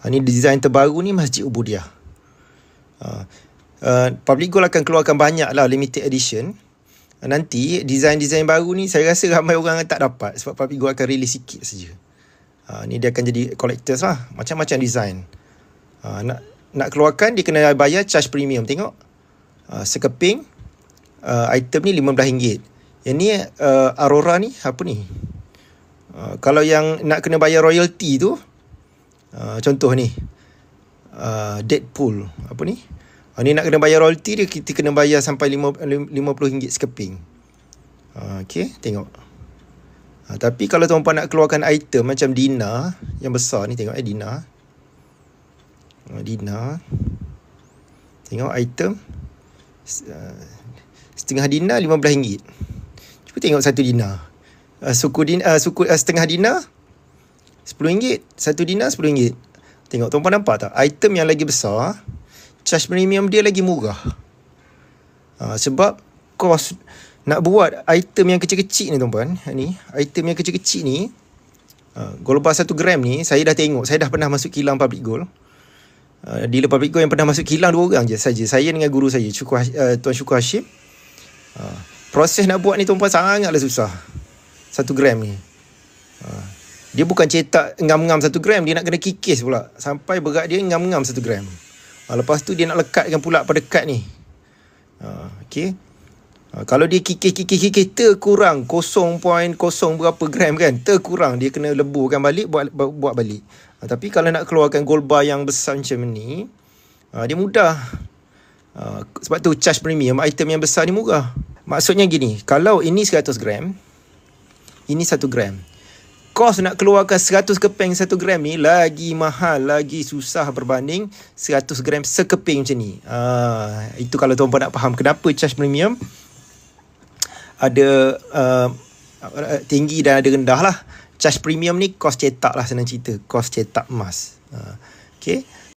Ni design terbaru ni Masjid Ubudiah. Public Gold akan keluarkan banyak lah limited edition. Nanti design-design baru ni saya rasa ramai orang tak dapat sebab Public Gold akan release sikit saja. Ni dia akan jadi collectors lah. Macam-macam design. Nak keluarkan dia kena bayar charge premium. Tengok. Sekeping item ni RM15. Yang ni Aurora ni apa ni? Kalau yang nak kena bayar royalty tu, contoh ni Deadpool apa ni? Ni nak kena bayar royalty dia, kita kena bayar sampai RM50 sekeping. Okay, tengok. Tapi kalau tuan-puan nak keluarkan item macam Dina yang besar ni, tengok Dina. Dina. Tengok item setengah Dina RM15. Cuba tengok satu Dina. Suku setengah Dina RM10. Satu Dina RM10. Tengok tuan-puan nampak tak? Item yang lagi besar, charge premium dia lagi murah. Sebab kos nak buat item yang kecil-kecil ni tuan-puan. Ni item yang kecil-kecil ni, gold bar 1 gram ni, saya dah tengok. Saya dah pernah masuk kilang Public Gold. Dealer Public Gold yang pernah masuk kilang 2 orang je saja. Saya dengan guru saya, Tuan Syukur Hashim. Proses nak buat ni tuan-puan sangatlah susah. 1 gram ni. Dia bukan cetak ngam-ngam 1 gram, dia nak kena kikis pula sampai berat dia ngam-ngam 1 gram. Lepas tu dia nak lekatkan pula pada kad ni. Okay. Kalau dia kikis terkurang 0.0 berapa gram kan, terkurang, dia kena leburkan balik, buat balik. Tapi kalau nak keluarkan gold bar yang besar macam ni, dia mudah. Sebab tu charge premium item yang besar ni murah. Maksudnya gini, kalau ini 100 gram, ini 1 gram, kos nak keluarkan 100 keping 1 gram ni lagi mahal, lagi susah berbanding 100 gram sekeping macam ni. Itu kalau tuan-puan nak faham kenapa charge premium ada tinggi dan ada rendah lah. Charge premium ni kos cetak lah, senang cerita, kos cetak emas. Okay.